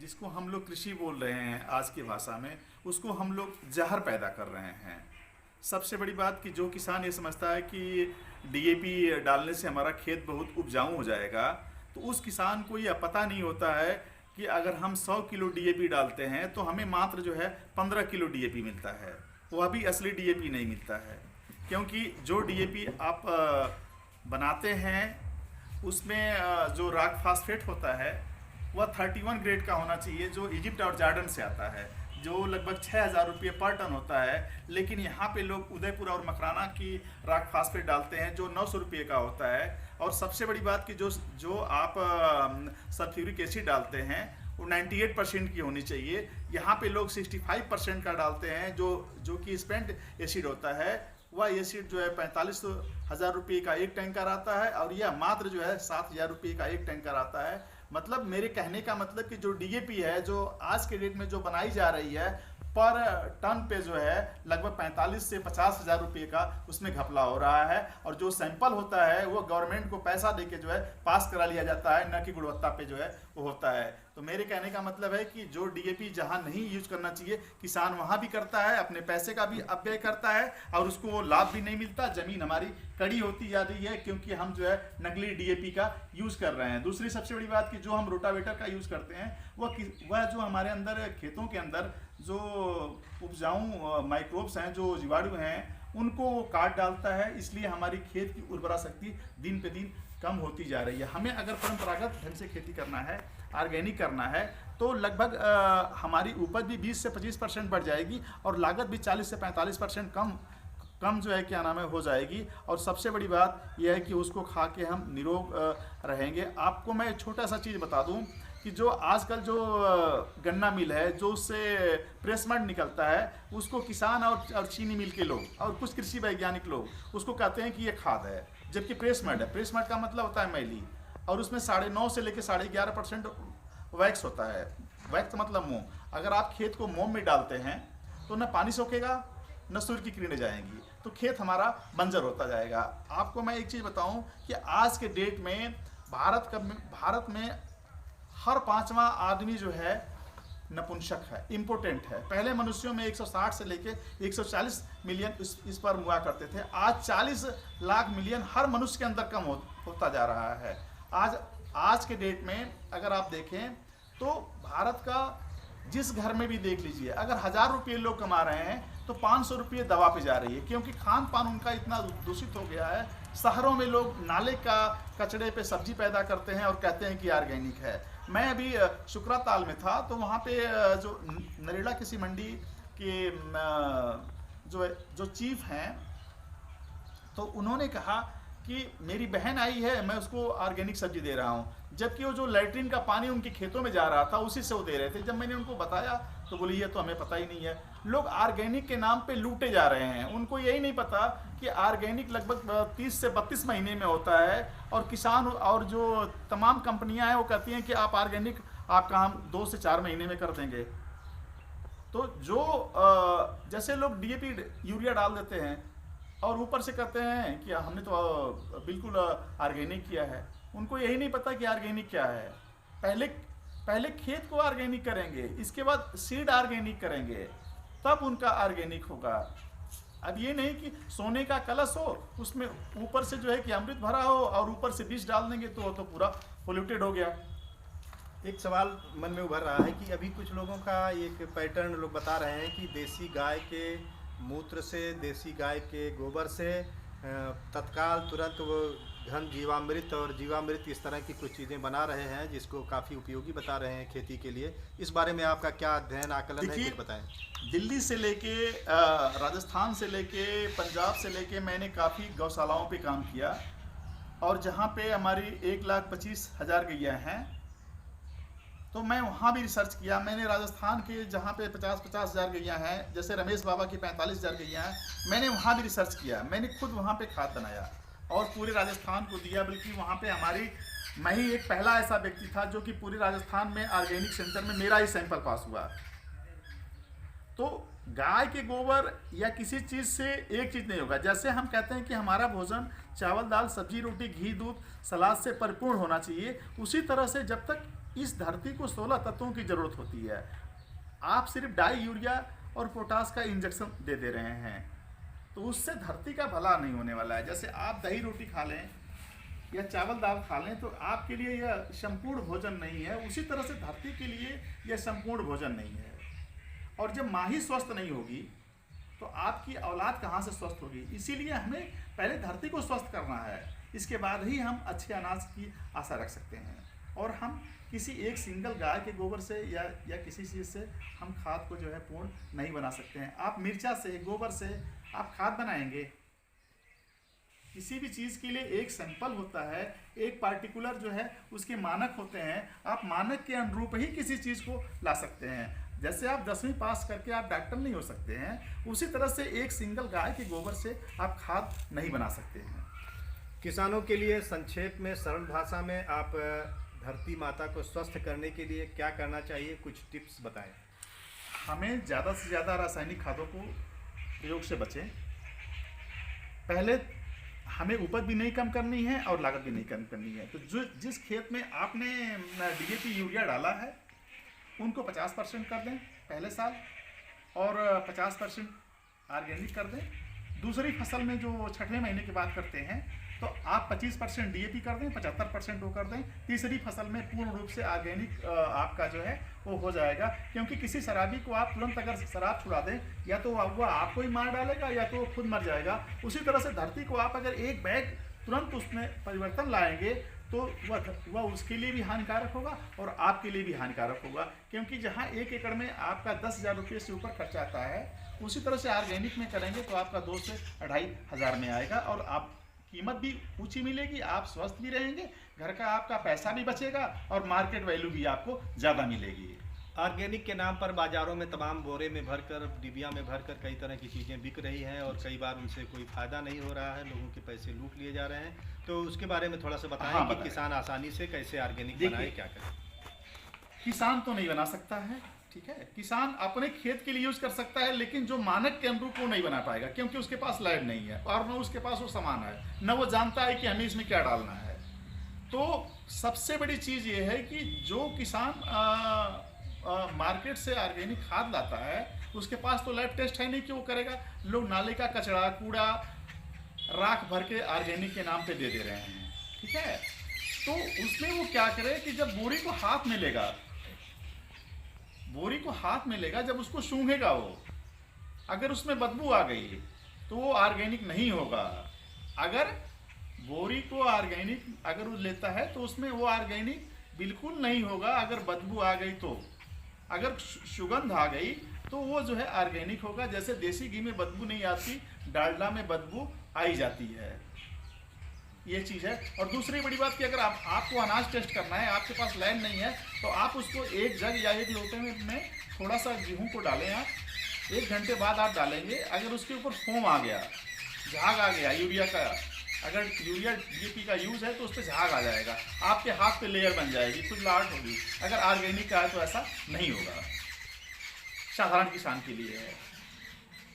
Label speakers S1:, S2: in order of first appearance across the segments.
S1: जिसको हम लोग कृषि बोल रहे हैं आज की भाषा में, उसको हम लोग जहर पैदा कर रहे हैं। सबसे बड़ी बात कि जो किसान ये समझता है कि डीएपी डालने से हमारा खेत बहुत उपजाऊ हो जाएगा, तो उस किसान को यह पता नहीं होता है कि अगर हम 100 किलो डीएपी डालते हैं तो हमें मात्र जो है 15 किलो डीएपी मिलता है। वह भी असली डीएपी नहीं मिलता है, क्योंकि जो डीएपी आप बनाते हैं उसमें जो रॉक फास्फेट होता है वह 31 ग्रेड का होना चाहिए, जो इजिप्ट और जॉर्डन से आता है, जो लगभग 6,000 रुपये पर टन होता है। लेकिन यहाँ पे लोग उदयपुर और मकराना की रॉक फास्फेट डालते हैं जो 900 रुपये का होता है। और सबसे बड़ी बात कि जो आप सल्फ्यूरिक एसिड डालते हैं वो 98% की होनी चाहिए। यहाँ पे लोग 65% का डालते हैं, जो कि स्पेंट एसिड होता है। वह एसिड जो है 45,000 रुपये का एक टैंकर आता है, और यह मात्र जो है 7,000 रुपये का एक टैंकर आता है। मतलब मेरे कहने का मतलब कि जो डीएपी है जो आज के डेट में जो बनाई जा रही है, पर टन पे जो है लगभग 45 से 50,000 रुपये का उसमें घपला हो रहा है। और जो सैंपल होता है वो गवर्नमेंट को पैसा देके जो है पास करा लिया जाता है, न कि गुणवत्ता पे जो है वो होता है। तो मेरे कहने का मतलब है कि जो डीएपी जहां नहीं यूज करना चाहिए, किसान वहां भी करता है, अपने पैसे का भी अपव्यय करता है, और उसको लाभ भी नहीं मिलता। जमीन हमारी कड़ी होती जा रही है क्योंकि हम जो है नकली डीएपी का यूज कर रहे हैं। दूसरी सबसे बड़ी बात कि जो हम रोटावेटर का यूज करते हैं वह जो हमारे अंदर खेतों के अंदर जो उपजाऊ माइक्रोब्स हैं, जो जीवाणु हैं, उनको काट डालता है। इसलिए हमारी खेत की उर्वरा शक्ति दिन पे दिन कम होती जा रही है। हमें अगर परंपरागत ढंग से खेती करना है, ऑर्गेनिक करना है, तो लगभग हमारी उपज भी 20 से 25% बढ़ जाएगी, और लागत भी 40 से 45% कम जो है क्या नाम है हो जाएगी। और सबसे बड़ी बात यह है कि उसको खा के हम निरोग रहेंगे। आपको मैं छोटा सा चीज़ बता दूं कि जो आजकल जो गन्ना मिल है, जो उससे प्रेस मड निकलता है, उसको किसान और चीनी मिल के लोग और कुछ कृषि वैज्ञानिक लोग उसको कहते हैं कि ये खाद है, जबकि प्रेस मड है। प्रेस मड का मतलब होता है मैली, और उसमें 9.5 से लेकर 11.5% वैक्स होता है। वैक्स मतलब मोम। अगर आप खेत को मोम में डालते हैं तो न पानी सोखेगा, न सूर्य की किरणें जाएंगी, तो खेत हमारा बंजर होता जाएगा। आपको मैं एक चीज़ बताऊं कि आज के डेट में भारत में हर 5वां आदमी जो है नपुंसक है, इम्पोर्टेंट है। पहले मनुष्यों में 160 से लेके 140 मिलियन इस पर हुआ करते थे। आज 40 लाख मिलियन हर मनुष्य के अंदर कम होता जा रहा है। आज के डेट में अगर आप देखें तो भारत का जिस घर में भी देख लीजिए, अगर 1,000 रुपये लोग कमा रहे हैं तो 500 रुपये दवा पे जा रही है, क्योंकि खान पान उनका इतना दूषित हो गया है। शहरों में लोग नाले का कचड़े पे सब्जी पैदा करते हैं और कहते हैं कि ऑर्गेनिक है। मैं अभी शुक्राताल में था, तो वहाँ पे जो नरेला कृषि मंडी के जो चीफ हैं, तो उन्होंने कहा कि मेरी बहन आई है, मैं उसको ऑर्गेनिक सब्जी दे रहा हूँ, जबकि वो जो लैट्रिन का पानी उनके खेतों में जा रहा था उसी से वो दे रहे थे। जब मैंने उनको बताया तो बोली ये तो हमें पता ही नहीं है। लोग ऑर्गेनिक के नाम पे लूटे जा रहे हैं। उनको यही नहीं पता कि ऑर्गेनिक लगभग 30 से 32 महीने में होता है, और किसान और जो तमाम कंपनियां हैं वो कहती हैं कि आप ऑर्गेनिक आपका हम 2 से 4 महीने में कर देंगे। तो जो जैसे लोग डीएपी यूरिया डाल देते हैं और ऊपर से कहते हैं कि हमने तो बिल्कुल ऑर्गेनिक किया है, उनको यही नहीं पता कि ऑर्गेनिक क्या है। पहले खेत को ऑर्गेनिक करेंगे, इसके बाद सीड ऑर्गेनिक करेंगे, तब उनका ऑर्गेनिक होगा। अब ये नहीं कि सोने का कलश हो, उसमें ऊपर से जो है कि अमृत भरा हो और ऊपर से विष डाल देंगे तो पूरा पोल्यूटेड हो गया।
S2: एक सवाल मन में उभर रहा है कि अभी कुछ लोगों का एक पैटर्न लोग बता रहे हैं कि देसी गाय के मूत्र से, देसी गाय के गोबर से तत्काल तुरंत वो घन जीवामृत और जीवामृत इस तरह की कुछ चीज़ें बना रहे हैं, जिसको काफ़ी उपयोगी बता रहे हैं खेती के लिए। इस बारे में आपका क्या अध्ययन आकलन है, कुछ बताएं।
S1: दिल्ली से लेके राजस्थान से लेके पंजाब से लेके मैंने काफ़ी गौशालाओं पे काम किया, और जहाँ पे हमारी 1,25,000 गैया हैं, तो मैं वहाँ भी रिसर्च किया। मैंने राजस्थान के जहाँ पे 50-50 हज़ार गैया हैं, जैसे रमेश बाबा की 45,000 गैया हैं, मैंने वहाँ भी रिसर्च किया। मैंने खुद वहाँ पे खाद बनाया और पूरे राजस्थान को दिया। बल्कि वहाँ पे मैं ही एक पहला ऐसा व्यक्ति था जो कि पूरे राजस्थान में ऑर्गेनिक सेंटर में मेरा ही सैंपल पास हुआ। तो गाय के गोबर या किसी चीज़ से एक चीज़ नहीं होगा। जैसे हम कहते हैं कि हमारा भोजन चावल दाल सब्जी रोटी घी दूध सलाद से परिपूर्ण होना चाहिए, उसी तरह से जब तक इस धरती को 16 तत्वों की ज़रूरत होती है। आप सिर्फ डाई यूरिया और पोटास का इंजेक्शन दे रहे हैं, तो उससे धरती का भला नहीं होने वाला है। जैसे आप दही रोटी खा लें या चावल दाल खा लें तो आपके लिए यह संपूर्ण भोजन नहीं है, उसी तरह से धरती के लिए यह संपूर्ण भोजन नहीं है। और जब माँ ही स्वस्थ नहीं होगी तो आपकी औलाद कहाँ से स्वस्थ होगी। इसीलिए हमें पहले धरती को स्वस्थ करना है, इसके बाद ही हम अच्छे अनाज की आशा रख सकते हैं। और हम किसी एक सिंगल गाय के गोबर से या किसी चीज़ से हम खाद को जो है पूर्ण नहीं बना सकते हैं। आप मिर्चा से, गोबर से आप खाद बनाएंगे। किसी भी चीज़ के लिए एक सैंपल होता है, एक पार्टिकुलर जो है उसके मानक होते हैं। आप मानक के अनुरूप ही किसी चीज़ को ला सकते हैं। जैसे आप 10वीं पास करके आप डॉक्टर नहीं हो सकते हैं, उसी तरह से एक सिंगल गाय के गोबर से आप खाद नहीं बना सकते हैं।
S2: किसानों के लिए संक्षेप में, सरल भाषा में आप धरती माता को स्वस्थ करने के लिए क्या करना चाहिए, कुछ टिप्स बताएं।
S1: हमें ज़्यादा से ज़्यादा रासायनिक खादों को प्रयोग से बचें। पहले हमें उपज भी नहीं कम करनी है और लागत भी नहीं कम करनी है। तो जिस खेत में आपने DAP यूरिया डाला है उनको 50% कर दें पहले साल और 50% ऑर्गेनिक कर दें। दूसरी फसल में जो 6वें महीने के बाद करते हैं तो आप 25% DAP कर दें, 75% वो कर दें। तीसरी फसल में पूर्ण रूप से ऑर्गेनिक आपका जो है वो हो जाएगा। क्योंकि किसी शराबी को आप तुरंत अगर शराब छुड़ा दें, या तो वह आपको ही मार डालेगा या तो वो खुद मर जाएगा। उसी तरह से धरती को आप अगर एक बैग तुरंत उसमें परिवर्तन लाएंगे तो वह उसके लिए भी हानिकारक होगा और आपके लिए भी हानिकारक होगा। क्योंकि जहाँ 1 एकड़ में आपका 10,000 रुपये से ऊपर खर्चा आता है, उसी तरह से ऑर्गेनिक में करेंगे तो आपका 2 से 2,500 में आएगा और आप कीमत भी ऊंची मिलेगी, आप स्वस्थ भी रहेंगे, घर का आपका पैसा भी बचेगा और मार्केट वैल्यू भी आपको ज़्यादा मिलेगी।
S2: ऑर्गेनिक के नाम पर बाज़ारों में तमाम बोरे में भरकर, डिबिया में भरकर कई तरह की चीज़ें बिक रही हैं और कई बार उनसे कोई फ़ायदा नहीं हो रहा है, लोगों के पैसे लूट लिए जा रहे हैं। तो उसके बारे में थोड़ा सा बताएं कि
S1: बताएं।
S2: किसान आसानी से कैसे ऑर्गेनिक बनाए, क्या करें।
S1: किसान तो नहीं बना सकता है, ठीक है, किसान अपने खेत के लिए यूज कर सकता है, लेकिन जो मानक के अनुरूप वो नहीं बना पाएगा क्योंकि उसके पास लैब नहीं है और न उसके पास वो सामान है, न वो जानता है कि हमें इसमें क्या डालना है। तो सबसे बड़ी चीज़ ये है कि जो किसान मार्केट से ऑर्गेनिक खाद लाता है उसके पास तो लैब टेस्ट है नहीं कि वो करेगा। लोग नाले का कचरा, कूड़ा, राख भर के ऑर्गेनिक के नाम पे दे रहे हैं, ठीक है। तो उसमें वो क्या करे कि जब बोरी को हाथ में लेगा, जब उसको सूंघेगा, वो अगर उसमें बदबू आ गई तो वो ऑर्गेनिक नहीं होगा। अगर बोरी को ऑर्गेनिक अगर वो लेता है तो उसमें वो ऑर्गेनिक बिल्कुल नहीं होगा। अगर बदबू आ गई तो, अगर सुगंध आ गई तो वो जो है ऑर्गेनिक होगा। जैसे देसी घी में बदबू नहीं आती, डालडा में बदबू आई जाती है, ये चीज़ है। और दूसरी बड़ी बात कि अगर आपको अनाज टेस्ट करना है, आपके पास लैब नहीं है, तो आप उसको एक जग या एक लोटे में थोड़ा सा गेहूं को डालें। आप 1 घंटे बाद आप डालेंगे, अगर उसके ऊपर फोम आ गया, झाग आ गया यूरिया का, अगर यूरिया DAP का यूज़ है तो उस पर झाग आ जाएगा, आपके हाथ पे लेयर बन जाएगी, खुजलाहट होगी। अगर ऑर्गेनिक का है तो ऐसा नहीं होगा, साधारण किसान के लिए है।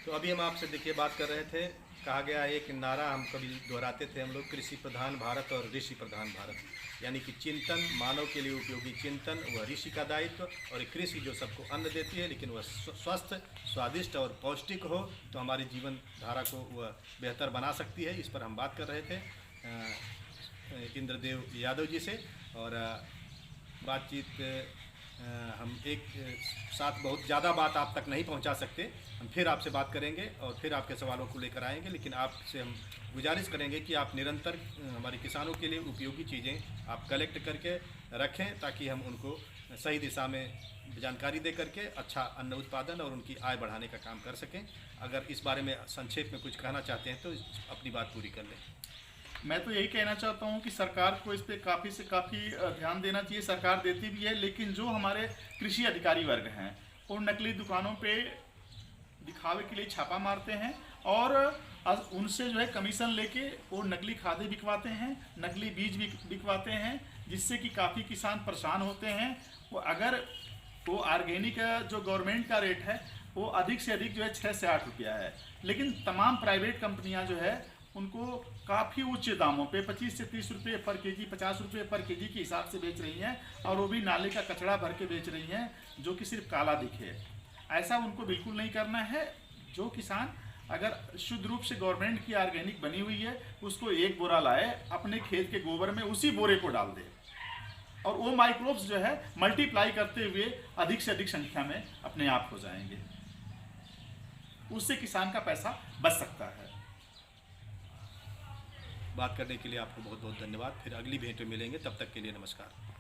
S2: तो अभी हम आपसे देखिए बात कर रहे थे, कहा गया एक नारा हम कभी दोहराते थे हम लोग, कृषि प्रधान भारत और ऋषि प्रधान भारत। यानी कि चिंतन, मानव के लिए उपयोगी चिंतन, वह ऋषि का दायित्व, और कृषि जो सबको अन्न देती है लेकिन वह स्वस्थ, स्वादिष्ट और पौष्टिक हो तो हमारी जीवन धारा को वह बेहतर बना सकती है। इस पर हम बात कर रहे थे इंद्रदेव यादव जी से। और बातचीत हम एक साथ बहुत ज़्यादा बात आप तक नहीं पहुंचा सकते, हम फिर आपसे बात करेंगे और फिर आपके सवालों को लेकर आएंगे। लेकिन आपसे हम गुजारिश करेंगे कि आप निरंतर हमारे किसानों के लिए उपयोगी चीज़ें आप कलेक्ट करके रखें ताकि हम उनको सही दिशा में जानकारी दे करके अच्छा अन्न उत्पादन और उनकी आय बढ़ाने का काम कर सकें। अगर इस बारे में संक्षेप में कुछ कहना चाहते हैं तो अपनी बात पूरी कर लें।
S1: मैं तो यही कहना चाहता हूँ कि सरकार को इस पे काफ़ी से काफ़ी ध्यान देना चाहिए। सरकार देती भी है, लेकिन जो हमारे कृषि अधिकारी वर्ग हैं वो नकली दुकानों पे दिखावे के लिए छापा मारते हैं और उनसे जो है कमीशन लेके वो नकली खादें बिकवाते हैं, नकली बीज बिकवाते हैं, जिससे कि काफ़ी किसान परेशान होते हैं। वो अगर वो ऑर्गेनिक जो गवर्नमेंट का रेट है वो अधिक से अधिक जो है 6 से 8 रुपया है, लेकिन तमाम प्राइवेट कंपनियां जो है उनको काफ़ी उच्च दामों पे 25 से 30 रुपये पर केजी, 50 रुपये पर केजी के हिसाब से बेच रही हैं, और वो भी नाले का कचरा भर के बेच रही हैं जो कि सिर्फ काला दिखे। ऐसा उनको बिल्कुल नहीं करना है। जो किसान अगर शुद्ध रूप से गवर्नमेंट की ऑर्गेनिक बनी हुई है, उसको एक बोरा लाए, अपने खेत के गोबर में उसी बोरे को डाल दे, और वो माइक्रोब्स जो है मल्टीप्लाई करते हुए अधिक से अधिक संख्या में अपने आप हो जाएंगे। उससे किसान का पैसा बच सकता है।
S2: बात करने के लिए आपको बहुत बहुत धन्यवाद। फिर अगली भेंट में मिलेंगे, तब तक के लिए नमस्कार।